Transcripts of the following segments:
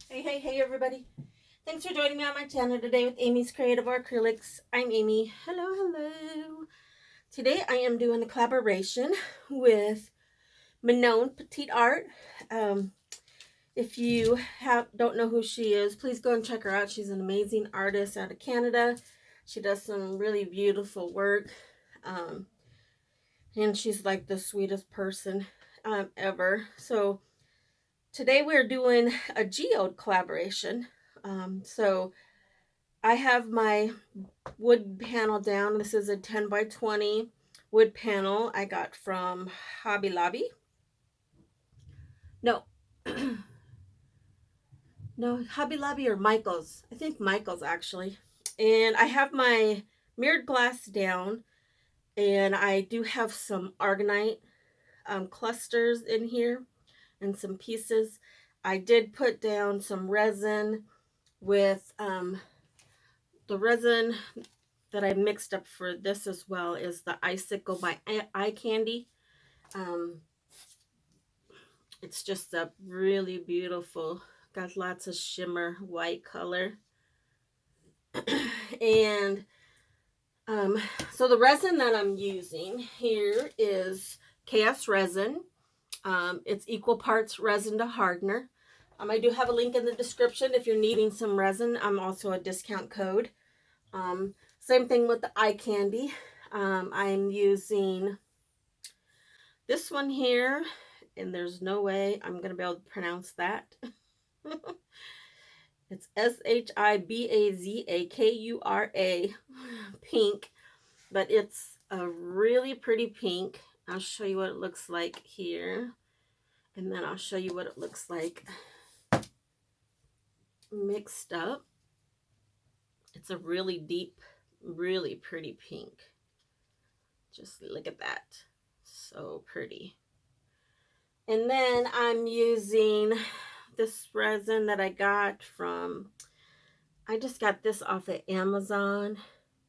Hey everybody. Thanks for joining me on my channel today with Amy's Creative Acrylics. I'm Amy. Hello. Today I am doing a collaboration with Manon Petit Art. If you don't know who she is, please go and check her out. She's an amazing artist out of Canada. She does some really beautiful work. And she's like the sweetest person ever. So today we're doing a geode collaboration. So I have my wood panel down. This is a 10 by 20 wood panel I got from Hobby Lobby. No. No, Hobby Lobby or Michael's. I think Michael's actually. And I have my mirrored glass down. And I do have some argonite clusters in here and some pieces. I did put down some resin with the resin that I mixed up for this as well is the Icicle by Eye Candy. It's just a really beautiful, got lots of shimmer white color. And so the resin that I'm using here is Chaos Resin. It's equal parts resin to hardener. I do have a link in the description if you're needing some resin. I'm also a discount code. Same thing with the eye candy. I'm using this one here, and there's no way I'm going to be able to pronounce that. It's Shibazakura, pink, but it's a really pretty pink. I'll show you what it looks like here, and then I'll show you what it looks like mixed up. It's a really deep, really pretty pink. Just look at that. So pretty. And then I'm using this resin that I got from, I just got this off of Amazon.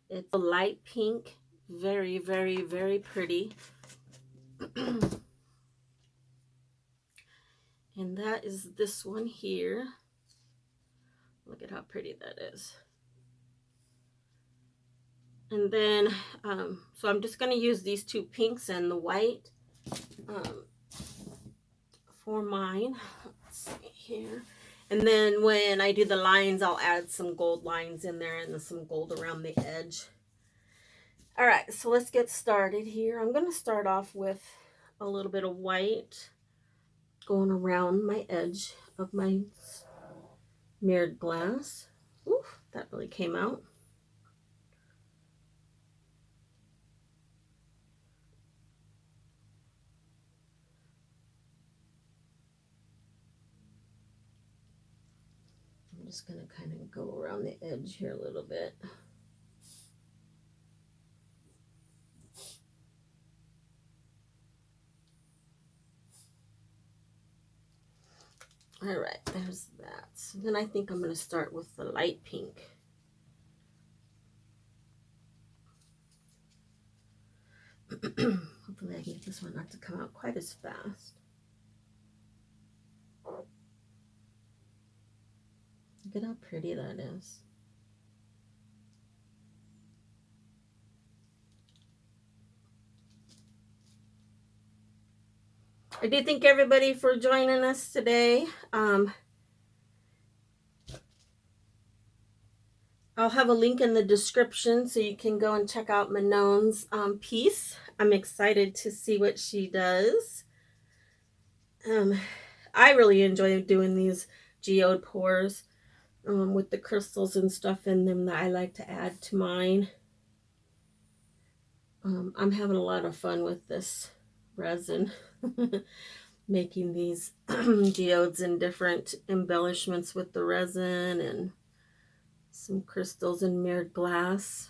It's a light pink. Very, very, very pretty. And that is this one here. Look at how pretty that is. And then, so I'm just going to use these two pinks and the white for mine. Let's see here. And then when I do the lines, I'll add some gold lines in there and some gold around the edge. All right, so let's get started here. I'm going to start off with a little bit of white going around my edge of my mirrored glass. Oof, that really came out. I'm just going to kind of go around the edge here a little bit. All right, there's that. So then I think I'm going to start with the light pink. Hopefully I can get this one not to come out quite as fast. Look at how pretty that is. I do thank everybody for joining us today. I'll have a link in the description so you can go and check out Manon's piece. I'm excited to see what she does. I really enjoy doing these geode pours with the crystals and stuff in them that I like to add to mine. I'm having a lot of fun with this resin. Making these geodes and different embellishments with the resin and some crystals and mirrored glass.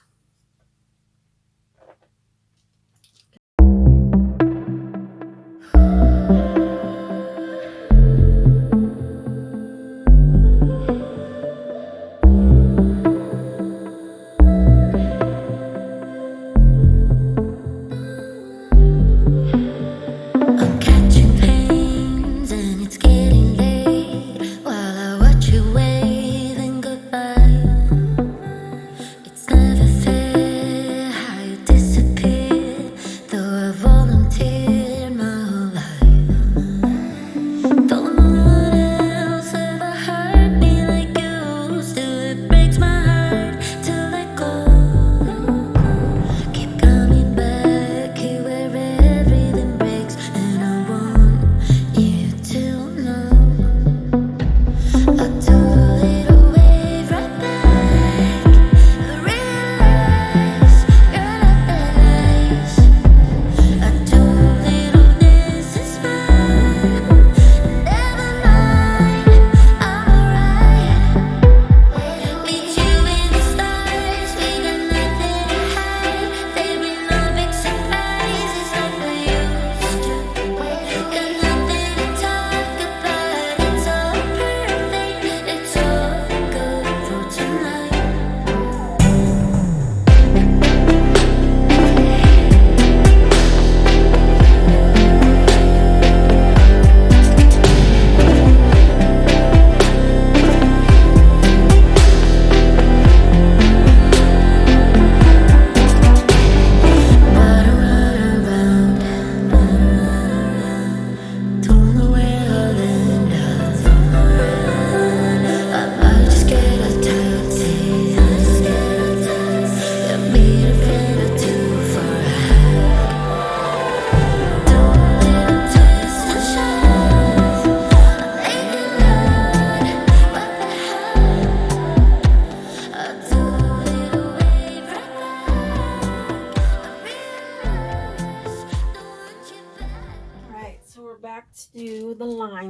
I'm catching pains and it's getting late while I watch you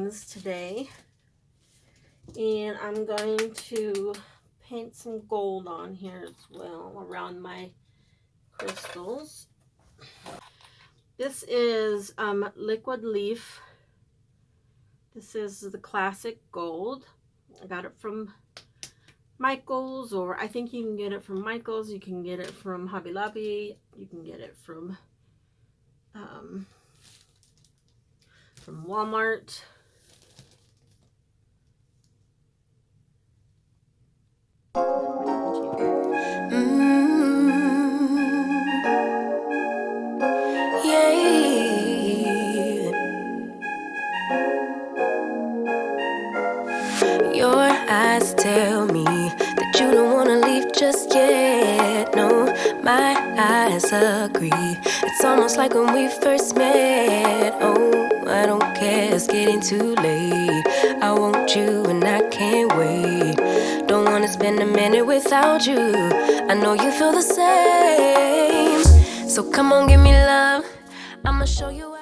lines today. And I'm going to paint some gold on here as well around my crystals. This is Liquid Leaf. This is the classic gold. I got it from Michael's, or I think you can get it from Michael's. You can get it from Hobby Lobby. You can get it from Walmart. Your eyes tell me that you don't wanna leave just yet. No, my eyes agree. It's almost like when we first met. Oh, I don't care, it's getting too late. I want you and I can't wait. Don't wanna spend a minute without you. I know you feel the same. So come on, give me love. I'ma show you how.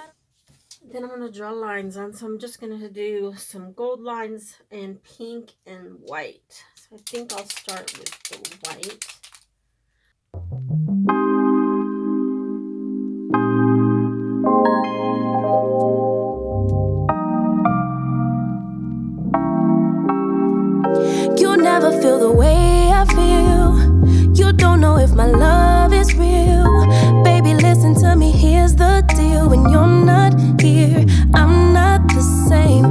Then I'm going to draw lines on, so I'm just going to do some gold lines in pink and white. So I think I'll start with the white. You never feel the way I feel. You don't know if my love is real. Baby, listen to me, here's the deal. When you're not here, I'm not the same.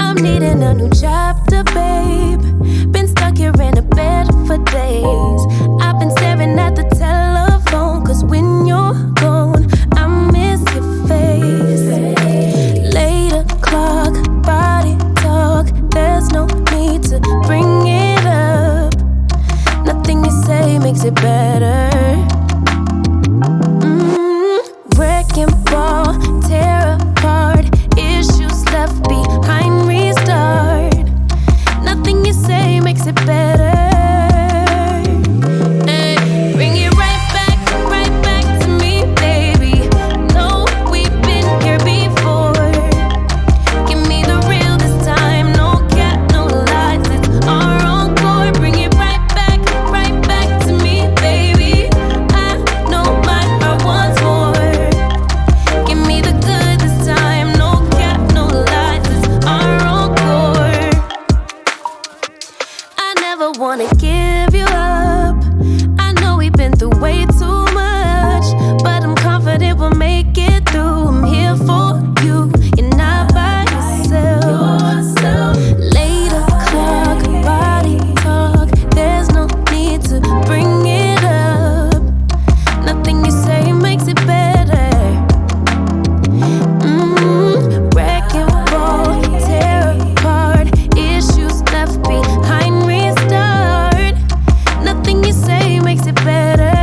I'm needing a new chapter, babe. Been stuck here in a bed for days. I've been staring at the telephone, cause when you're gone, I miss your face. 8 o'clock, body talk. There's no need to bring it up. Nothing you say makes it better. Wrecking ball, tear apart. Issues left behind, restart. Nothing you say makes it better. Hey, bring it right back to me, baby. No, we've been here before. Give me the real this time, no cap, no lies. It's our encore. Bring it right back to me, baby. I know my heart wants more. Give me the good this time, no cap, no lies. It's our encore. I never wanna give you up. I know we've been through way too much, but I'm confident we'll make it through. I'm here for you, you're not by yourself. 8 o'clock, body talk. There's no need to bring it up. Nothing you say makes it better. Wrecking ball, tear apart. Issues left behind, restart. Nothing you say makes it better.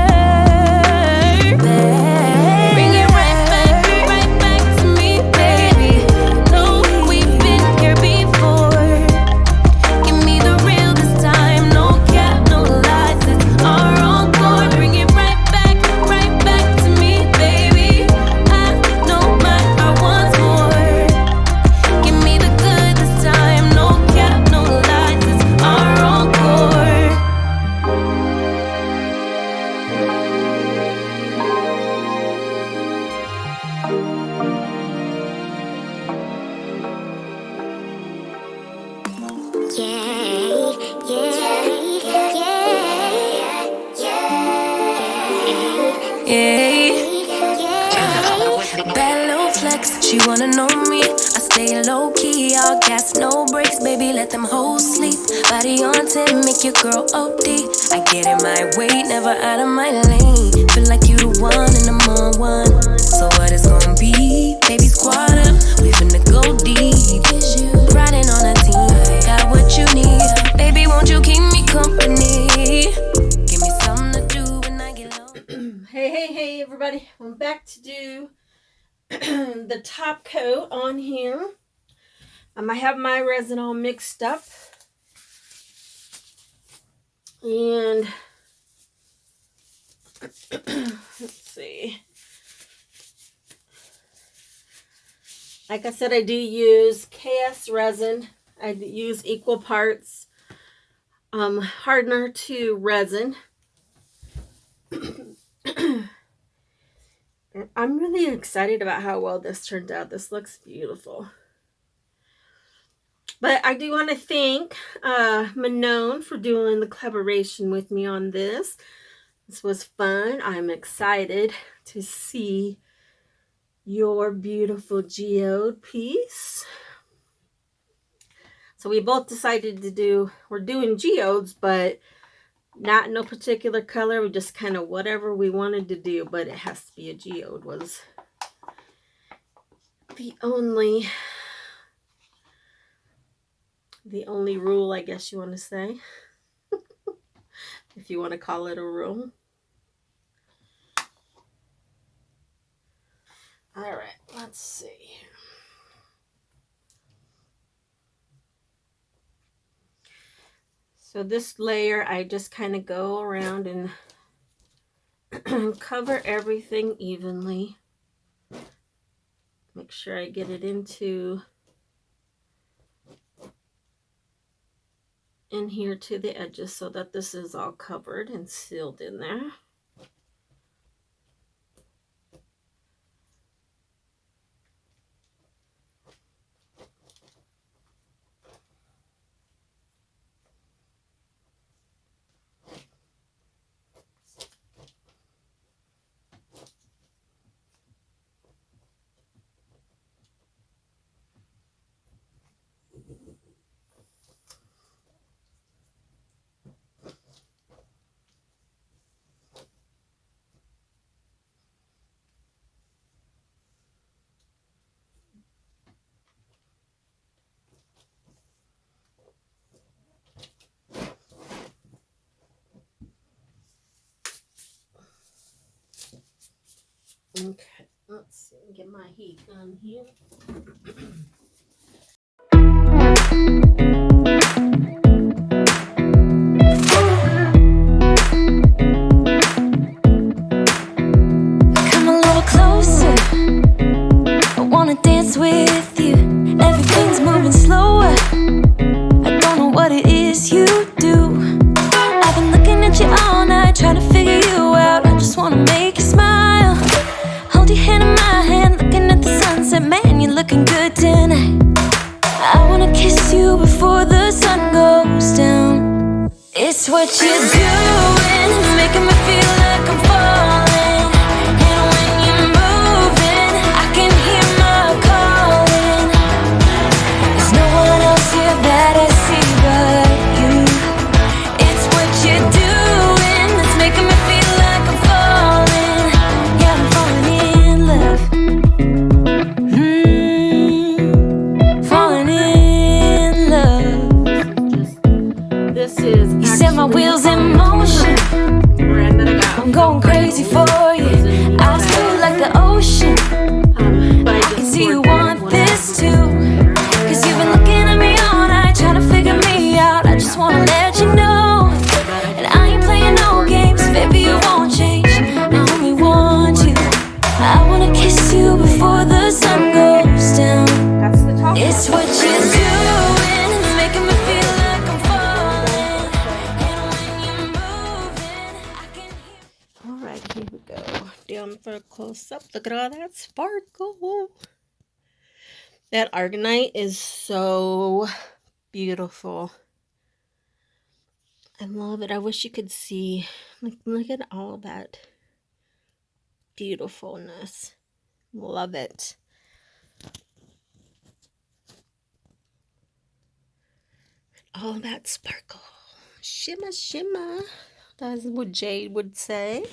Bring it right back to me, baby. No, we've been here before. Give me the real this time, no cap, no lies. It's our encore. Bring it right back to me, baby. I know my heart wants more. Give me the good this time, no cap, no lies. It's our encore. Bad little flex, she wanna know me. I stay low key, all gas, no brakes. Baby, let them hoes sleep. Body on 10, make your girl OD. I get in my way, never out of my lane. Feel like you the one and I'm on one. So what it's gonna be? Baby, squad up, we finna go deep. Riding on a team, got what you need. Baby, won't you keep me company? Give me something to do when I get low. Hey everybody, I'm back to do the top coat on here. I have my resin all mixed up, and let's see. Like I said, I do use KS resin. I use equal parts hardener to resin. I'm really excited about how well this turned out. This looks beautiful. But I do want to thank Manon for doing the collaboration with me on this. This was fun. I'm excited to see your beautiful geode piece. So we both decided to do, we're doing geodes, but not in no particular color. We just kind of whatever we wanted to do, but it has to be a geode was the only rule, I guess you want to say. If you want to call it a rule. All right, let's see. So this layer, I just kind of go around and cover everything evenly. Make sure I get it into in here to the edges so that this is all covered and sealed in there. Okay, let's see, get my heat done here. Come a little closer, I wanna dance with you. Everything's moving slower, I don't know what it is you do. I've been looking at you all night, trying to figure you out. I just wanna make you smile. Hold your hand in my hand, looking at the sunset. Man, you're looking good tonight. I wanna kiss you before the sun goes down. It's what you're doing, it's making me feel like I'm falling. And when you're moving, I can hear my calling. There's no one else here that I see but you. It's what you're doing, it's making me feel like I'm falling. Yeah, I'm falling in love. Falling in love. This is You set my wheels in motion. brand that I got. I'm going crazy for you. I feel like the ocean. But I I can just see you poured want one this out. too. Cause you've been looking at me all night, trying to figure me out. I just wanna let you know. And I ain't playing no games, baby, you won't change. I only want you. I wanna kiss you before the sun goes down. That's the top. It's what you're doing, it's making me feel like I'm falling. And when you're moving, I can hear. All right, here we go. Down for a close-up. Look at all that sparkle. That Argonite is so beautiful. I love it. I wish you could see. Look at all that beautifulness. Love it. All that sparkle. Shimmer, shimmer. That's what Jade would say.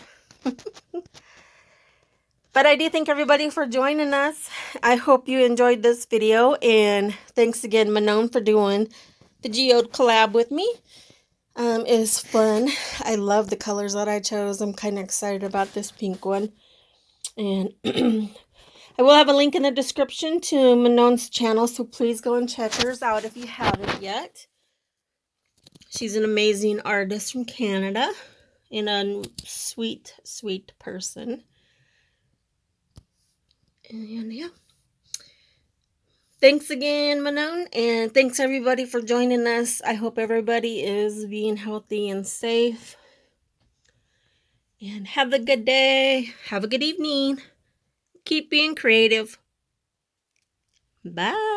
But I do thank everybody for joining us. I hope you enjoyed this video. And thanks again, Manon, for doing the geode collab with me. It's fun. I love the colors that I chose. I'm kind of excited about this pink one. And I will have a link in the description to Manon's channel, so please go and check hers out if you haven't yet. She's an amazing artist from Canada and a sweet, sweet person. And yeah. Thanks again, Manon, and thanks everybody for joining us. I hope everybody is being healthy and safe. And have a good day. Have a good evening. Keep being creative. Bye.